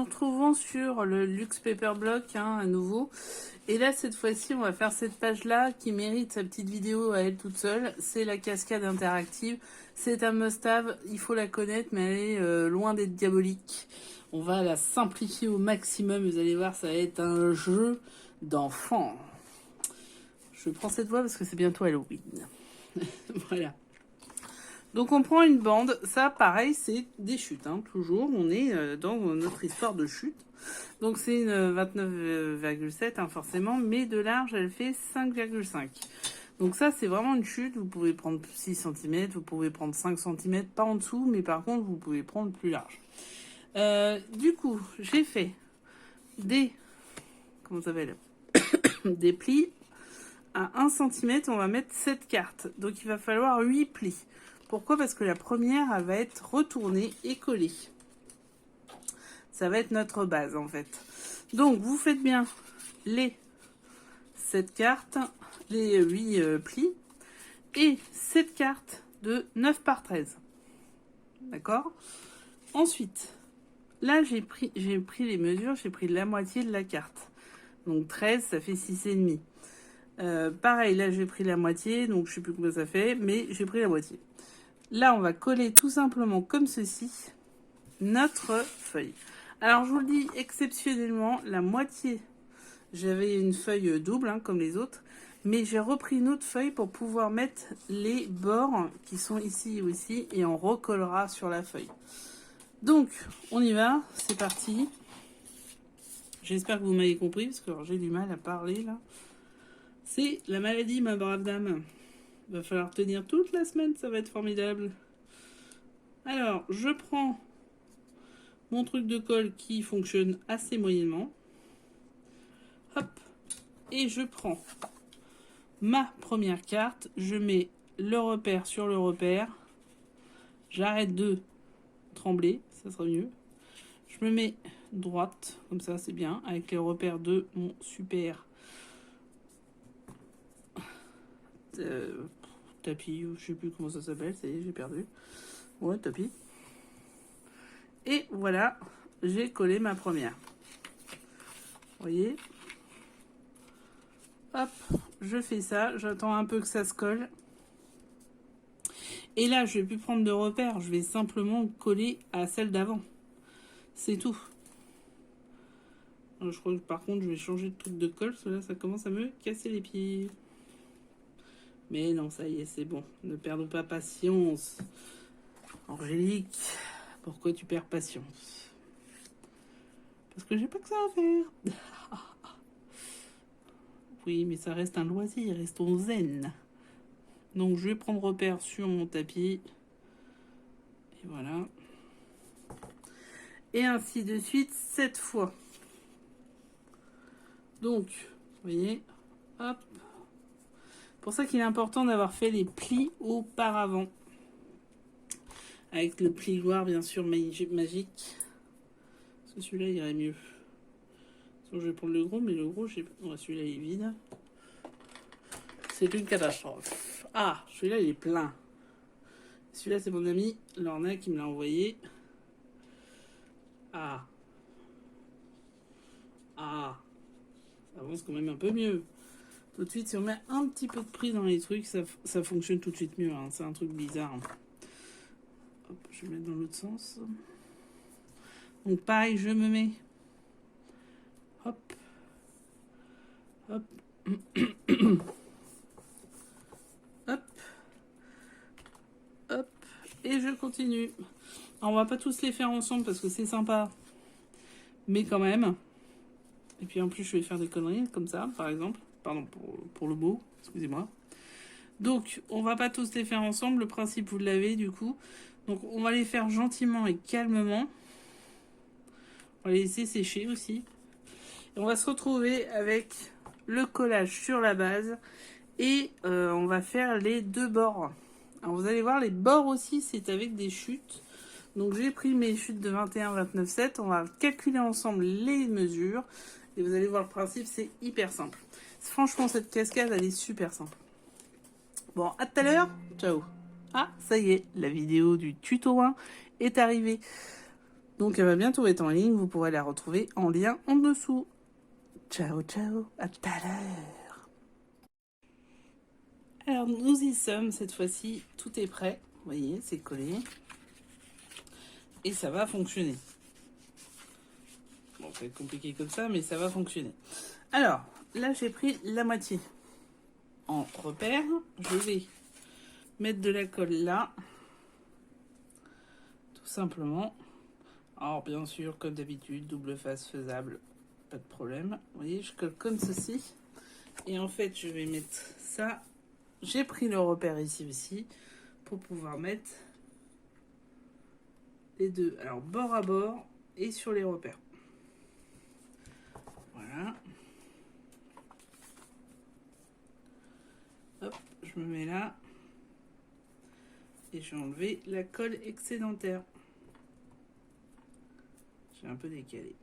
retrouvons sur le Luxe Paper Block, hein, à nouveau. Et là, cette fois-ci, on va faire cette page-là qui mérite sa petite vidéo à elle toute seule. C'est la cascade interactive. C'est un must-have, il faut la connaître, mais elle est loin d'être diabolique. On va la simplifier au maximum. Vous allez voir, ça va être un jeu d'enfant. Je prends cette voix parce que c'est bientôt Halloween. Voilà. Donc on prend une bande, ça pareil c'est des chutes, hein, toujours, on est dans notre histoire de chute. Donc c'est une 29,7 hein, forcément, mais de large elle fait 5,5. Donc ça c'est vraiment une chute, vous pouvez prendre 6 cm, vous pouvez prendre 5 cm, pas en dessous, mais par contre vous pouvez prendre plus large. Du coup j'ai fait des, comment ça s'appelle, des plis à 1 cm, on va mettre 7 cartes, donc il va falloir 8 plis. Pourquoi? Parce que la première, elle va être retournée et collée. Ça va être notre base, en fait. Donc, vous faites bien les 7 cartes, les 8 plis, et 7 cartes de 9 par 13. D'accord? Ensuite, là, j'ai pris les mesures, j'ai pris la moitié de la carte. Donc, 13, ça fait 6,5. Pareil, là, j'ai pris la moitié, donc je sais plus combien ça fait, mais j'ai pris la moitié. Là, on va coller tout simplement comme ceci notre feuille. Alors, je vous le dis exceptionnellement, la moitié, j'avais une feuille double, hein, comme les autres, mais j'ai repris une autre feuille pour pouvoir mettre les bords qui sont ici ou ici, et on recollera sur la feuille. Donc, on y va, c'est parti. J'espère que vous m'avez compris, parce que j'ai du mal à parler, là. C'est la maladie, ma brave dame. Va falloir tenir toute la semaine, ça va être formidable. Alors, je prends mon truc de colle qui fonctionne assez moyennement. Hop. Et je prends ma première carte. Je mets le repère sur le repère. J'arrête de trembler, ça sera mieux. Je me mets droite, comme ça c'est bien, avec les repères de mon super tapis, ou je sais plus comment ça s'appelle, ça y est, j'ai perdu. Ouais, tapis. Et voilà, j'ai collé ma première. Vous voyez? Hop, je fais ça, j'attends un peu que ça se colle. Et là, je vais plus prendre de repère, je vais simplement coller à celle d'avant. C'est tout. Alors, je crois que par contre, je vais changer de truc de colle, parce que là, ça commence à me casser les pieds. Mais non, ça y est, c'est bon. Ne perdons pas patience. Angélique, pourquoi tu perds patience? Parce que j'ai pas que ça à faire. Oui, mais ça reste un loisir, restons zen. Donc je vais prendre repère sur mon tapis. Et voilà. Et ainsi de suite, 7 fois. Donc, vous voyez, hop. Pour ça qu'il est important d'avoir fait les plis auparavant. Avec le plioir, bien sûr, magique. Parce que celui-là irait mieux. Je vais prendre le gros, mais le gros, celui-là il est vide. C'est une catastrophe. Ah, celui-là il est plein. Celui-là c'est mon ami Lorna qui me l'a envoyé. Ah. Ça avance quand même un peu mieux. Tout de suite, si on met un petit peu de prix dans les trucs, ça fonctionne tout de suite mieux. Hein. C'est un truc bizarre. Hop, je vais mettre dans l'autre sens. Donc pareil, je me mets. Hop. Hop. Hop. Hop. Et je continue. Alors, on va pas tous les faire ensemble parce que c'est sympa. Mais quand même. Et puis en plus, je vais faire des conneries comme ça, par exemple. Pardon pour le mot, excusez-moi. Donc, on va pas tous les faire ensemble. Le principe, vous l'avez du coup. Donc, on va les faire gentiment et calmement. On va les laisser sécher aussi. Et on va se retrouver avec le collage sur la base. Et on va faire les deux bords. Alors, vous allez voir, les bords aussi, c'est avec des chutes. Donc, j'ai pris mes chutes de 21, 29, 7. On va calculer ensemble les mesures. Et vous allez voir le principe, c'est hyper simple. Franchement, cette cascade, elle est super simple. Bon, à tout à l'heure. Ciao. Ah, ça y est, la vidéo du tuto 1 est arrivée. Donc elle va bientôt être en ligne, vous pourrez la retrouver en lien en dessous. Ciao, ciao, à tout à l'heure. Alors nous y sommes, cette fois-ci, tout est prêt. Vous voyez, c'est collé. Et ça va fonctionner. Bon, ça va être compliqué comme ça, mais ça va fonctionner. Alors, là j'ai pris la moitié. En repère, je vais mettre de la colle là. Tout simplement. Alors bien sûr, comme d'habitude, double face faisable, pas de problème. Vous voyez, je colle comme ceci. Et en fait, je vais mettre ça. J'ai pris le repère ici aussi pour pouvoir mettre les deux. Alors bord à bord et sur les repères. Voilà. Hop, je me mets là. Et je vais enlever la colle excédentaire. J'ai un peu décalé.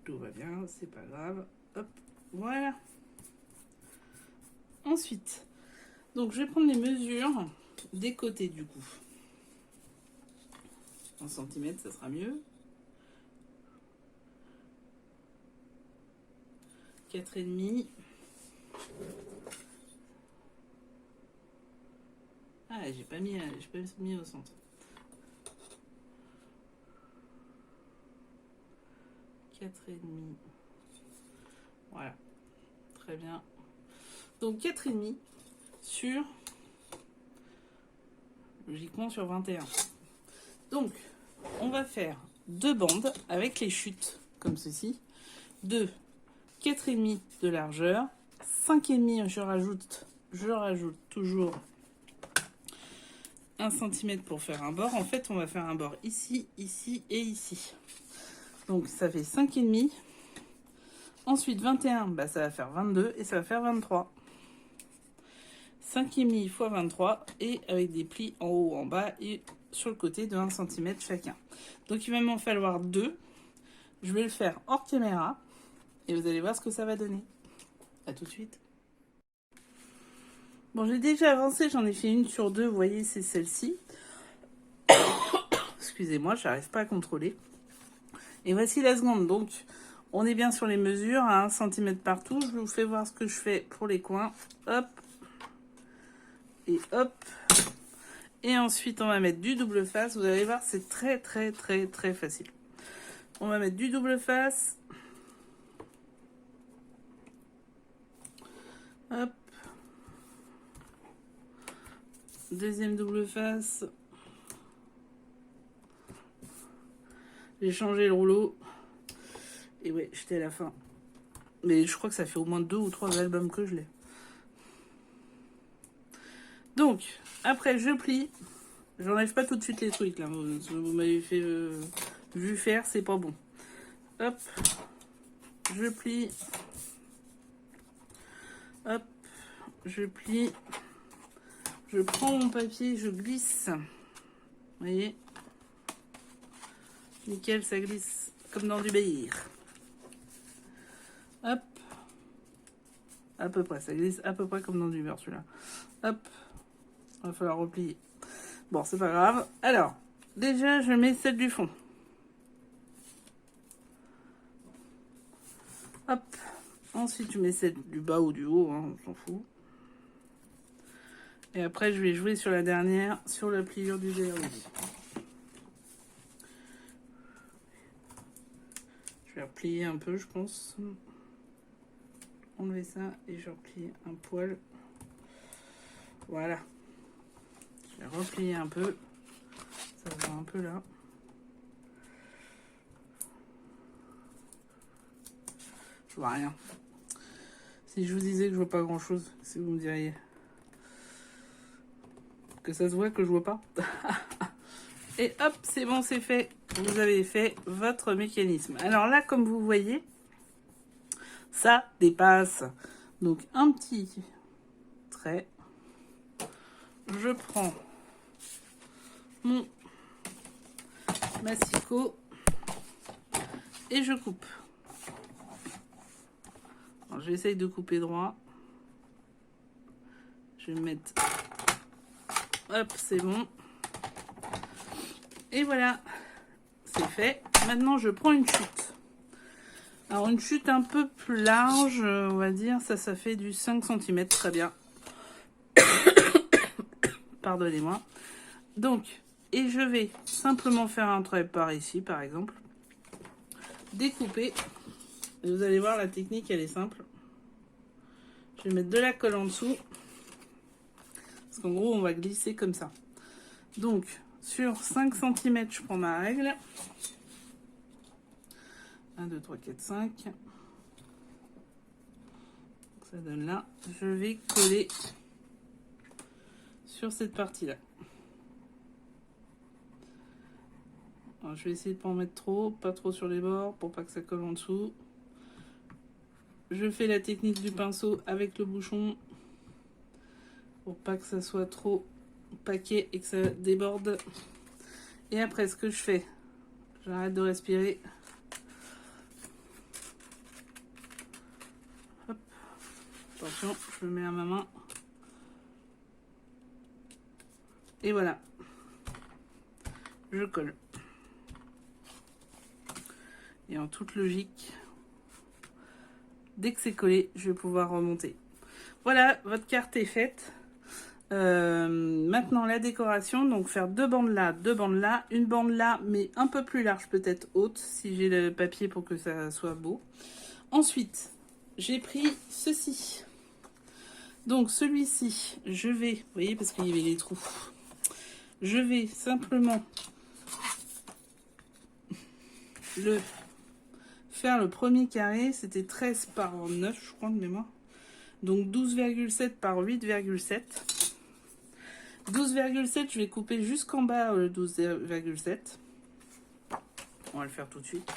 Tout va bien, c'est pas grave. Hop, voilà. Ensuite, donc je vais prendre les mesures des côtés du coup. En centimètres, ça sera mieux. 4,5. Ah, j'ai pas mis au centre. 4,5. Voilà. Très bien. Donc 4,5 sur, logiquement sur 21. Donc, on va faire 2 bandes avec les chutes, comme ceci. De 4,5 de largeur. 5,5, je rajoute toujours 1 cm pour faire un bord. En fait, on va faire un bord ici, ici et ici. Donc, ça fait 5,5. Ensuite, 21, bah, ça va faire 22 et ça va faire 23. 5,5 x 23 et avec des plis en haut, en bas et sur le côté de 1 cm chacun. Donc, il va m'en falloir 2. Je vais le faire hors caméra et vous allez voir ce que ça va donner. A tout de suite. Bon, j'ai déjà avancé, j'en ai fait une sur 2, vous voyez, c'est celle-ci. Excusez-moi, j'arrive pas à contrôler. Et voici la seconde, donc on est bien sur les mesures, à 1 cm partout. Je vous fais voir ce que je fais pour les coins. Hop. Et hop. Et ensuite, on va mettre du double face. Vous allez voir, c'est très, très, très, très facile. On va mettre du double face. Hop. Deuxième double face. J'ai changé le rouleau. Et ouais, j'étais à la fin. Mais je crois que ça fait au moins 2 ou 3 albums que je l'ai. Donc, après, je plie. J'enlève pas tout de suite les trucs, là. Vous m'avez fait vu faire, c'est pas bon. Hop. Je plie. Hop. Je plie. Je prends mon papier, je glisse. Vous voyez? Nickel, ça glisse comme dans du beurre. Hop. À peu près, ça glisse à peu près comme dans du beurre, celui-là. Hop. Il va falloir replier. Bon, c'est pas grave. Alors, déjà, je mets celle du fond. Hop. Ensuite, je mets celle du bas ou du haut, hein, on s'en fout. Et après, je vais jouer sur la dernière, sur la pliure du verre. Je vais replier un peu, je pense. Enlever ça et je replie un poil. Voilà. Je vais replier un peu. Ça va un peu là. Je vois rien. Si je vous disais que je vois pas grand chose, si vous me diriez que ça se voit que je vois pas. Et hop, c'est bon, c'est fait. Vous avez fait votre mécanisme. Alors là, comme vous voyez, ça dépasse. Donc un petit trait. Je prends mon massicot et je coupe. J'essaye de couper droit. Je vais mettre... Hop, c'est bon. Et voilà, c'est fait. Maintenant, je prends une chute. Alors, une chute un peu plus large, on va dire. Ça fait du 5 cm. Très bien. Pardonnez-moi. Donc, et je vais simplement faire un trait par ici, par exemple. Découper. Et vous allez voir, la technique, elle est simple. Je vais mettre de la colle en dessous. Parce qu'en gros, on va glisser comme ça. Donc, sur 5 cm, je prends ma règle. 1, 2, 3, 4, 5. Ça donne là. Je vais coller sur cette partie-là. Je vais essayer de ne pas en mettre trop, pas trop sur les bords, pour pas que ça colle en dessous. Je fais la technique du pinceau avec le bouchon, pour pas que ça soit trop paquet et que ça déborde. Et après, ce que je fais, j'arrête de respirer. Hop. Attention, je le mets à ma main. Et voilà. Je colle. Et en toute logique, dès que c'est collé, je vais pouvoir remonter. Voilà, votre carte est faite. Maintenant, la décoration. Donc, faire 2 bandes là, 2 bandes là. Une bande là, mais un peu plus large, peut-être haute, si j'ai le papier pour que ça soit beau. Ensuite, j'ai pris ceci. Donc, celui-ci, je vais... Vous voyez, parce qu'il y avait les trous. Je vais simplement faire le premier carré. C'était 13 par 9, je crois, de mémoire. Donc 12,7 par 8,7. 12,7, je vais couper jusqu'en bas le 12,7. On va le faire tout de suite.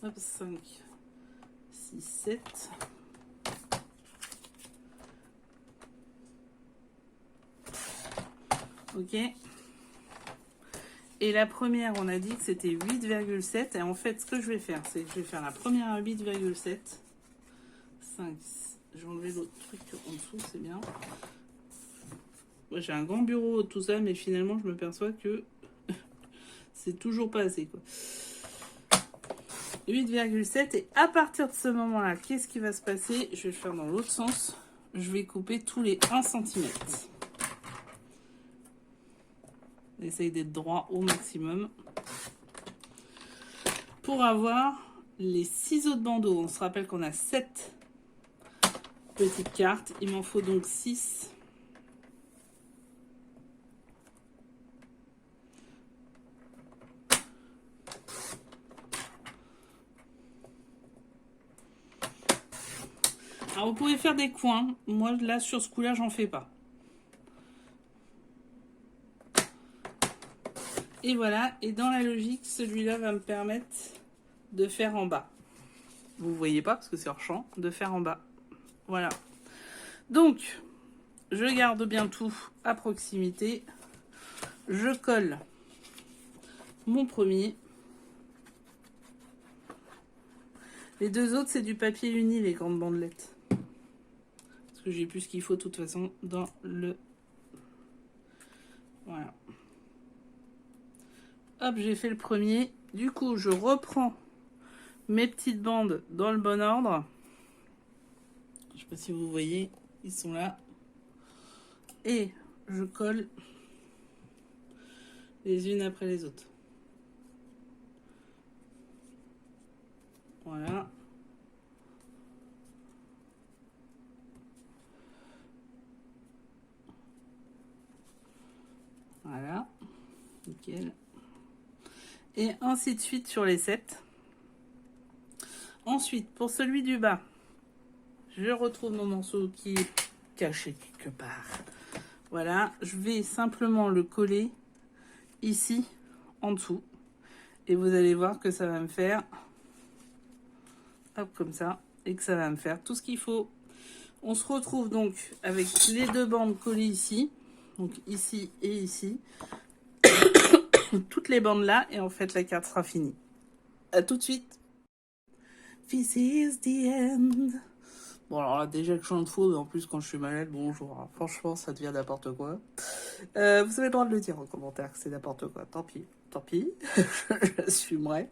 Hop, 5, 6, 7. Ok. Et la première, on a dit que c'était 8,7. Et en fait, ce que je vais faire, c'est que je vais faire la première à 8,7. 5, j'ai enlevé l'autre truc en dessous, c'est bien. Moi, j'ai un grand bureau, tout ça, mais finalement, je me perçois que c'est toujours pas assez, quoi. 8,7. Et à partir de ce moment-là, qu'est-ce qui va se passer? Je vais le faire dans l'autre sens. Je vais couper tous les 1 cm. Essaye d'être droit au maximum. Pour avoir les ciseaux de bandeau, on se rappelle qu'on a 7 petites cartes. Il m'en faut donc 6. Alors vous pouvez faire des coins. Moi là sur ce coup-là, j'en fais pas. Et voilà. Et dans la logique, celui-là va me permettre de faire en bas. Vous voyez pas parce que c'est hors champ. De faire en bas. Voilà. Donc, je garde bien tout à proximité. Je colle mon premier. Les deux autres, c'est du papier uni, les grandes bandelettes. Parce que j'ai plus ce qu'il faut de toute façon dans le... Voilà. Hop, j'ai fait le premier. Du coup, je reprends mes petites bandes dans le bon ordre. Je sais pas si vous voyez, ils sont là. Et je colle les unes après les autres. Voilà. Voilà. Nickel. Et ainsi de suite sur les 7. Ensuite, pour celui du bas, je retrouve mon morceau qui est caché quelque part. Voilà, je vais simplement le coller ici, en dessous. Et vous allez voir que ça va me faire, hop, comme ça, et que ça va me faire tout ce qu'il faut. On se retrouve donc avec les deux bandes collées ici, donc ici et ici. Toutes les bandes là, et en fait la carte sera finie. À tout de suite. This is the end. Bon, alors là, déjà que je chante faux, mais en plus, quand je suis malade, bonjour. Hein. Franchement, ça devient n'importe quoi. Vous avez le droit de le dire en commentaire que c'est n'importe quoi. Tant pis, j'assumerai.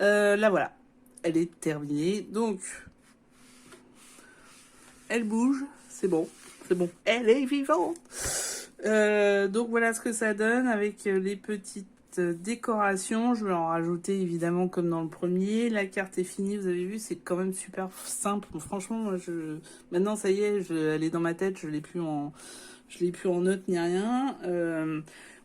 Là, voilà. Elle est terminée. Donc, elle bouge. C'est bon. C'est bon. Elle est vivante. Donc, voilà ce que ça donne avec les petites décorations. Je vais en rajouter évidemment comme dans le premier. La carte est finie, vous avez vu, c'est quand même super simple. Franchement, moi, maintenant ça y est, elle est dans ma tête, je l'ai plus en note ni rien.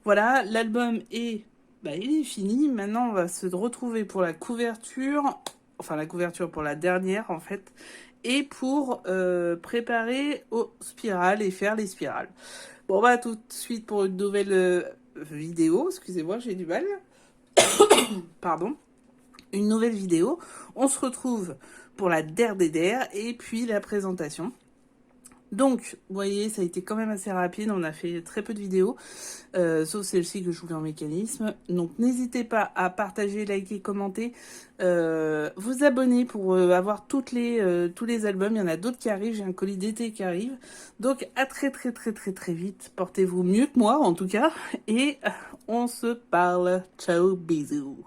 Voilà, l'album est, il est fini. Maintenant, on va se retrouver pour la couverture, enfin la couverture pour la dernière en fait, et pour préparer aux spirales et faire les spirales. Bon, bah tout de suite pour une nouvelle vidéo. Excusez-moi, j'ai du mal. Pardon. Une nouvelle vidéo. On se retrouve pour la der des der et puis la présentation. Donc, vous voyez, ça a été quand même assez rapide. On a fait très peu de vidéos, sauf celle-ci que je voulais en mécanisme. Donc, n'hésitez pas à partager, liker, commenter, vous abonner pour avoir tous les albums. Il y en a d'autres qui arrivent. J'ai un colis d'été qui arrive. Donc, à très vite. Portez-vous mieux que moi, en tout cas. Et on se parle. Ciao, bisous.